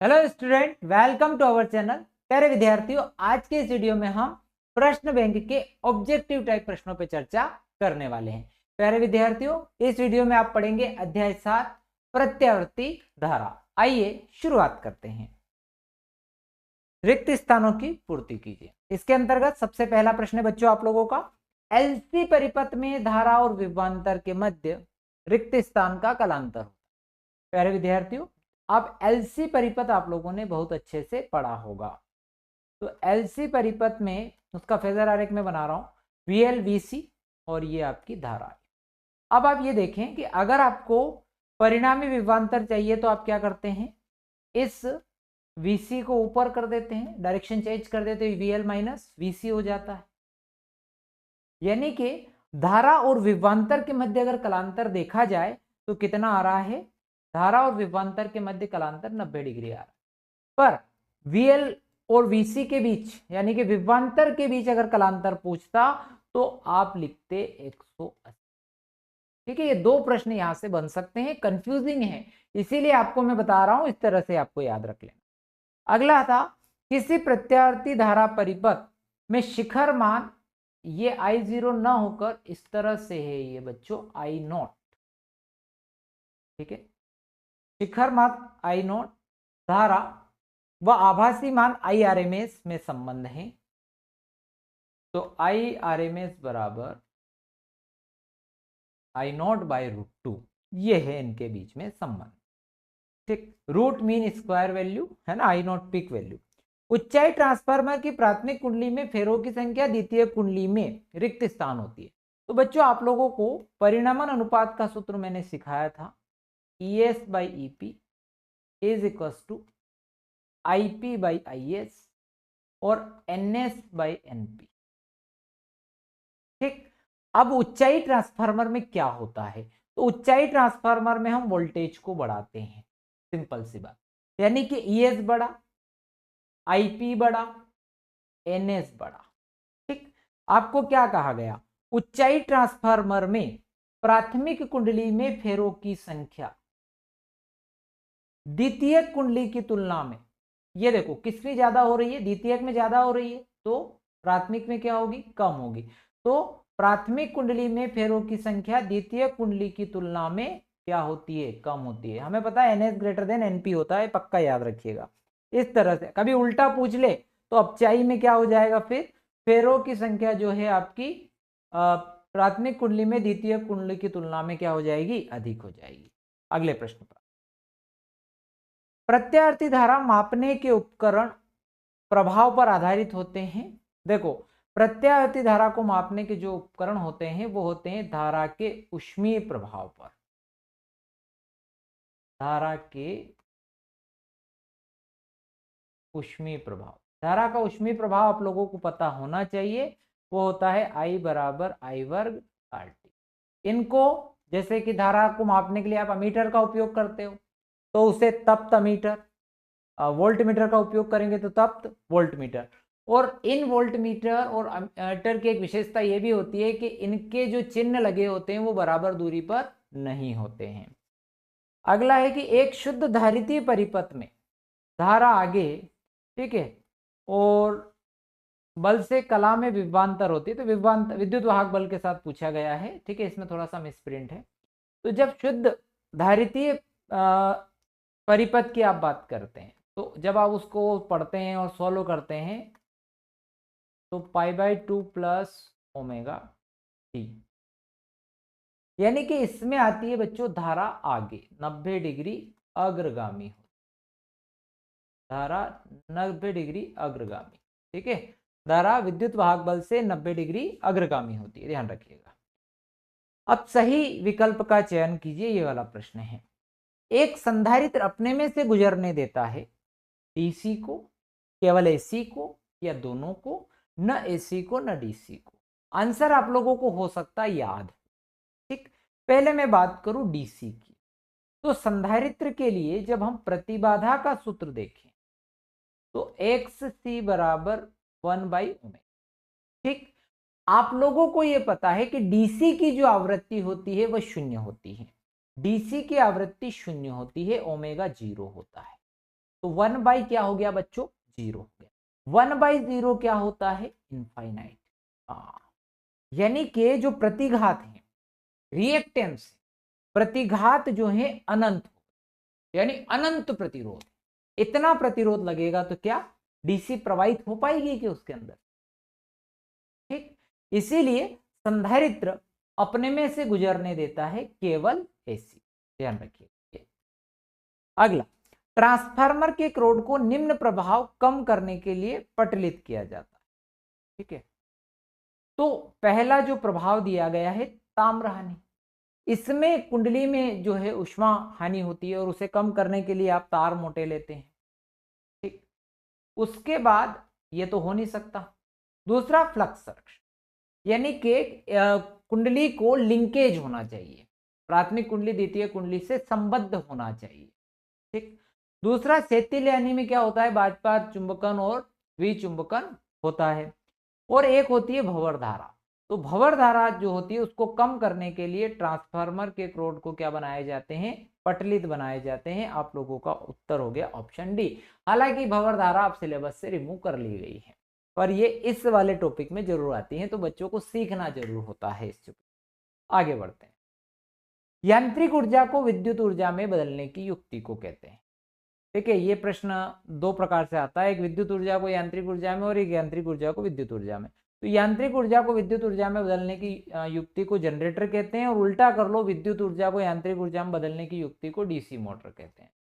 Hello student, welcome to our channel. प्यारे विद्यार्थियों, आज के इस वीडियो में हम प्रश्न बैंक के ऑब्जेक्टिव टाइप प्रश्नों पर चर्चा करने वाले हैं। प्यारे विद्यार्थियों, इस वीडियो में आप पढ़ेंगे अध्याय 7 प्रत्यावर्ती धारा। आइए शुरुआत करते हैं। रिक्त स्थानों की पूर्ति कीजिए। इसके अंतर्गत सबसे पहला प्रश्न है बच्चों आप लोगों का, एलसी परिपथ में धारा और विभवांतर के मध्य रिक्त स्थान का कलांतर होता है। प्यारे विद्यार्थियों, अब एलसी परिपथ आप लोगों ने बहुत अच्छे से पढ़ा होगा। तो एलसी परिपथ में उसका फेजर आरेख में बना रहा हूं, वीएल वीसी और ये आपकी धारा है। अब आप ये देखें कि अगर आपको परिणामी विभवांतर चाहिए तो आप क्या करते हैं, इस वीसी को ऊपर कर देते हैं, डायरेक्शन चेंज कर देते हैं, वीएल माइनस वीसी हो जाता है। यानी कि धारा और विभवांतर के मध्य अगर कलांतर देखा जाए तो कितना आ रहा है, धारा और विभवांतर के मध्य कलांतर 90 डिग्री आ रहा है। पर वीएल और वीसी के बीच यानी कि विभवांतर के बीच अगर कलांतर पूछता तो आप लिखते 180। ठीक है, ये दो प्रश्न यहां से बन सकते हैं, कंफ्यूजिंग है, इसीलिए आपको मैं बता रहा हूं, इस तरह से आपको याद रख लेना। अगला था, किसी प्रत्यावर्ती धारा परिपथ में शिखर मान ये I0 ना होकर इस तरह से है ये बच्चों I0। ठीक है, शिखर मान I0, धारा व आभासी मान IRMS में संबंध है। तो IRMS बराबर I0 बाई √2, ये है इनके बीच में संबंध। ठीक, रूट मीन स्क्वायर वैल्यू है ना, I0 पीक वैल्यू। ऊंचाई ट्रांसफार्मर की प्राथमिक कुंडली में फेरों की संख्या, द्वितीय कुंडली में रिक्त स्थान होती है। तो बच्चों आप लोगों को परिणामन अनुपात का सूत्र मैंने सिखाया था, ES by EP is equal to IP by IS और NS बाई NP। ठीक, अब ऊंचाई ट्रांसफार्मर में क्या होता है, तो ऊंचाई ट्रांसफार्मर में हम वोल्टेज को बढ़ाते हैं, सिंपल सी बात। यानी कि ES बड़ा, IP बड़ा, NS बड़ा। ठीक, आपको क्या कहा गया, ऊंचाई ट्रांसफार्मर में प्राथमिक कुंडली में फेरों की संख्या द्वितीय कुंडली की तुलना में, ये देखो किसमें ज्यादा हो रही है, द्वितीयक में ज्यादा हो रही है, तो प्राथमिक में क्या होगी, कम होगी। तो प्राथमिक कुंडली में फेरों की संख्या द्वितीय कुंडली की तुलना में क्या होती है, कम होती है। हमें पता है NS ग्रेटर देन NP होता है, पक्का याद रखिएगा। इस तरह से कभी उल्टा पूछ ले तो अपचाई में क्या हो जाएगा, फिर फेरों की संख्या जो है आपकी प्राथमिक कुंडली में द्वितीय कुंडली की तुलना में क्या हो जाएगी, अधिक हो जाएगी। अगले प्रश्न पर, प्रत्यावर्ती धारा मापने के उपकरण प्रभाव पर आधारित होते हैं। देखो, प्रत्यावर्ती धारा को मापने के जो उपकरण होते हैं वो होते हैं धारा के ऊष्मीय प्रभाव पर, धारा के ऊष्मीय प्रभाव। धारा का ऊष्मीय प्रभाव आप लोगों को पता होना चाहिए, वो होता है I बराबर I वर्ग RT। इनको जैसे कि धारा को मापने के लिए आप अमीटर का उपयोग करते हो तो उसे तप्त अमीटर, वोल्ट मीटर का उपयोग करेंगे तो तप्त वोल्ट मीटर। और इन वोल्ट मीटर और अमीटर की एक विशेषता ये भी होती है कि इनके जो चिन्ह लगे होते हैं वो बराबर दूरी पर नहीं होते हैं। अगला है कि एक शुद्ध धारितीय परिपथ में धारा आगे, ठीक है, और बल से कला में विभवांतर होती है, तो विभवांतर विद्युत वाहक बल के साथ पूछा गया है। ठीक है, इसमें थोड़ा सा मिसप्रिंट है। तो जब शुद्ध धारितीय परिपथ की आप बात करते हैं तो जब आप उसको पढ़ते हैं और सॉल्व करते हैं तो π/2 प्लस ओमेगा टी, यानी कि इसमें आती है बच्चों धारा आगे 90 डिग्री अग्रगामी, धारा 90 डिग्री अग्रगामी। ठीक है, धारा विद्युत वाहक बल से 90 डिग्री अग्रगामी होती है, ध्यान रखिएगा। अब सही विकल्प का चयन कीजिए, ये वाला प्रश्न है। एक संधारित्र अपने में से गुजरने देता है डीसी को, केवल एसी को या दोनों को, न एसी को न डीसी को। आंसर आप लोगों को हो सकता है याद। ठीक, पहले मैं बात करूं डीसी की, तो संधारित्र के लिए जब हम प्रतिबाधा का सूत्र देखें तो XC बराबर 1/ओमेगा। ठीक, आप लोगों को यह पता है कि डीसी की जो आवृत्ति होती है वह 0 होती है, डीसी की आवृत्ति 0 होती है, ओमेगा 0 होता है। तो 1 बाई क्या हो गया बच्चों, 0 हो गया। 1/0 क्या होता है, इनफाइनाइट। यानी कि जो प्रतिघात है, रिएक्टेंस, प्रतिघात जो है अनंत, यानी अनंत प्रतिरोध। इतना प्रतिरोध लगेगा तो क्या डीसी प्रवाहित हो पाएगी कि उसके अंदर, ठीक। इसीलिए संधारित्र अपने में से गुजरने देता है केवल एसी, ध्यान रखिए। अगला, ट्रांसफार्मर के क्रोड को निम्न प्रभाव कम करने के लिए पटलित किया जाता है, ठीक है। तो पहला जो प्रभाव दिया गया है ताम्र हानि, इसमें कुंडली में जो है उष्मा हानि होती है और उसे कम करने के लिए आप तार मोटे लेते हैं, ठीक। उसके बाद ये तो हो नहीं सकता। दूसरा फ्लक्स, यानी कि कुंडली को लिंकेज होना चाहिए, प्राथमिक कुंडली द्वितीय कुंडली से संबद्ध होना चाहिए, ठीक। दूसरा सेतिल यानी में क्या होता है, बाजपात चुंबकन और विचुंबकन होता है। और एक होती है भंवर धारा। तो भंवर धारा जो होती है उसको कम करने के लिए ट्रांसफार्मर के क्रोड को क्या बनाए जाते हैं, पटलित बनाए जाते हैं। आप लोगों का उत्तर हो गया ऑप्शन डी। हालांकि भंवर धारा आप सिलेबस से रिमूव कर ली गई है, पर ये इस वाले टॉपिक में जरूर आती है, तो बच्चों को सीखना जरूर होता है इस टॉपिक। आगे बढ़ते हैं। यांत्रिक ऊर्जा को विद्युत ऊर्जा में बदलने की युक्ति को कहते हैं, ठीक है। ये प्रश्न दो प्रकार से आता है, एक विद्युत ऊर्जा को यांत्रिक ऊर्जा में और एक यांत्रिक ऊर्जा को विद्युत ऊर्जा में। तो यांत्रिक ऊर्जा को विद्युत ऊर्जा में बदलने की युक्ति को जनरेटर कहते हैं, और उल्टा कर लो, विद्युत ऊर्जा को यांत्रिक ऊर्जा में बदलने की युक्ति को डीसी मोटर कहते हैं।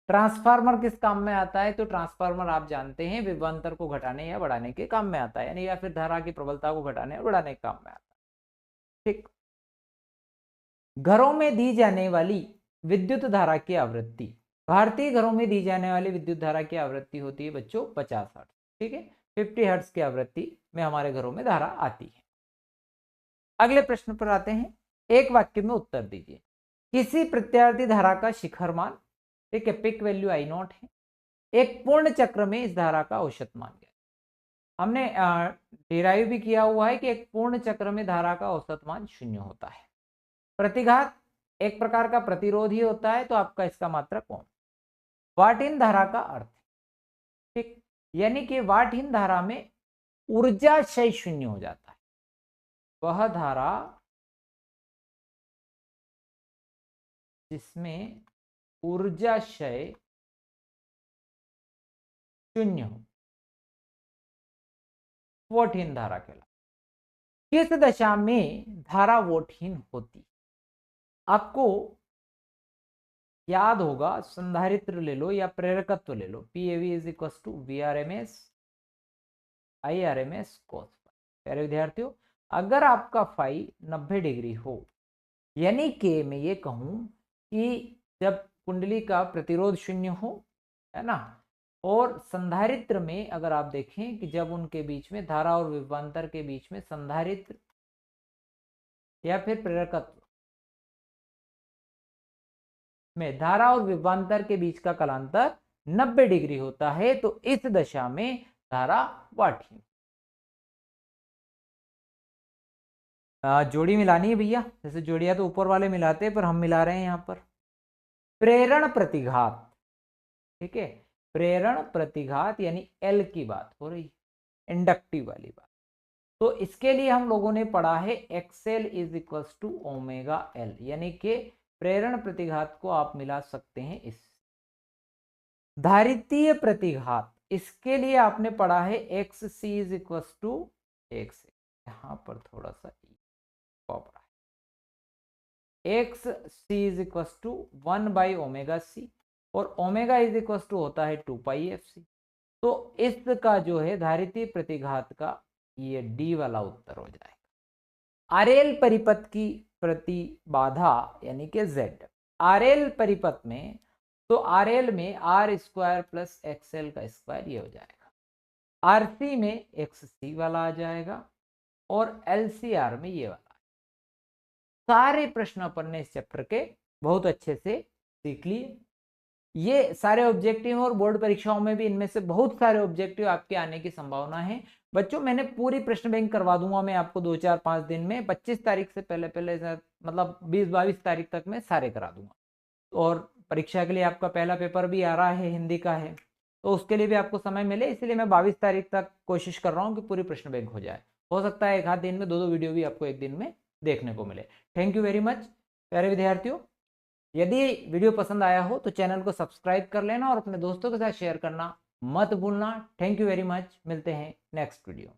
ट्रांसफार्मर किस काम में आता है, तो ट्रांसफार्मर आप जानते हैं विभवांतर को घटाने या बढ़ाने के काम में आता है, यानी या फिर धारा की प्रबलता को घटाने या बढ़ाने के काम में आता है, ठीक। घरों में दी जाने वाली विद्युत धारा की आवृत्ति, भारतीय घरों में दी जाने वाली विद्युत धारा की आवृत्ति होती है बच्चों 50 हर्ट्ज, ठीक है। 50 हर्ट्ज की आवृत्ति में हमारे घरों में धारा आती है। अगले प्रश्न पर आते हैं, एक वाक्य में उत्तर दीजिए। किसी प्रत्यावर्ती धारा का शिखर मान, ठीक है, पिक वैल्यू I0 है, एक पूर्ण चक्र में इस धारा का औसत मान क्या है। हमने डिराइव भी किया हुआ है कि एक पूर्ण चक्र में धारा का औसत मान 0 होता है। प्रतिघात एक प्रकार का प्रतिरोध ही होता है, तो आपका इसका मात्रक कौन। वाटहीन धारा का अर्थ, ठीक, यानी कि वाटहीन धारा में ऊर्जा क्षय 0 हो जाता है। वह धारा जिसमें ऊर्जा क्षय 0 हो, वोटहीन धारा कहलाती। किस दशा में धारा वोटहीन होती, आपको याद होगा, संधारित्र ले लो या प्रेरकत्व ले लो, PAV is equal to VRMS IRMS cos। प्यारे विद्यार्थियों, अगर आपका फाई 90 डिग्री हो, यानी कि मैं ये कहूं कि जब कुंडली का प्रतिरोध 0 हो, है ना, और संधारित्र में अगर आप देखें कि जब उनके बीच में धारा और विभवांतर के बीच में संधारित्र या फिर प्रेरकत्व में धारा और विभवांतर के बीच का कालांतर 90 डिग्री होता है, तो इस दशा में धारा वाटहीन। जोड़ी मिलानी है भैया, जैसे जोड़ियां तो ऊपर वाले मिलाते हैं, पर हम मिला रहे हैं यहाँ पर। प्रेरण प्रतिघात, ठीक है, प्रेरण प्रतिघात यानी L की बात हो रही, इंडक्टिव वाली बात। तो इसके लिए हम लोगों ने पढ़ा है XL is equal to omega L, यानी कि प्रेरण प्रतिघात को आप मिला सकते हैं इस। धारितीय प्रतिघात, इसके लिए आपने पढ़ा है XC is equal to X, यहां पर थोड़ा सा पढ़ा है, XC is equal to 1/ωc, और ओमेगा इज इक्वल टू होता है 2πfc। तो इसका जो है धारितीय प्रतिघात का ये D वाला उत्तर हो जाएगा। RL परिपथ की प्रतिबाधा यानी कि Z, RL परिपथ में, तो RL में R² प्लस XL का स्क्वायर ये हो जाएगा, RC में XC वाला आ जाएगा, और LCR में ये वाला। सारे प्रश्न अपन ने इस चैप्टर के बहुत अच्छे से सीख लिए। ये सारे ऑब्जेक्टिव और बोर्ड परीक्षाओं में भी इनमें से बहुत सारे ऑब्जेक्टिव आपके आने की संभावना है बच्चों। मैंने पूरी प्रश्न बैंक करवा दूंगा मैं आपको 2-4-5 दिन में, 25 तारीख से पहले मतलब 20-22 तारीख तक मैं सारे करा दूंगा, और परीक्षा के लिए आपका पहला पेपर भी आ रहा है, हिंदी का है, तो उसके लिए भी आपको समय मिले, इसलिए मैं 22 तारीख तक कोशिश कर रहा हूँ कि पूरी प्रश्न बैंक हो जाए। हो सकता है एक आध दिन में 2-2 वीडियो भी आपको एक दिन में देखने को मिले। थैंक यू वेरी मच प्यारे विद्यार्थियों। यदि वीडियो पसंद आया हो तो चैनल को सब्सक्राइब कर लेना और अपने दोस्तों के साथ शेयर करना मत भूलना। थैंक यू वेरी मच, मिलते हैं नेक्स्ट वीडियो।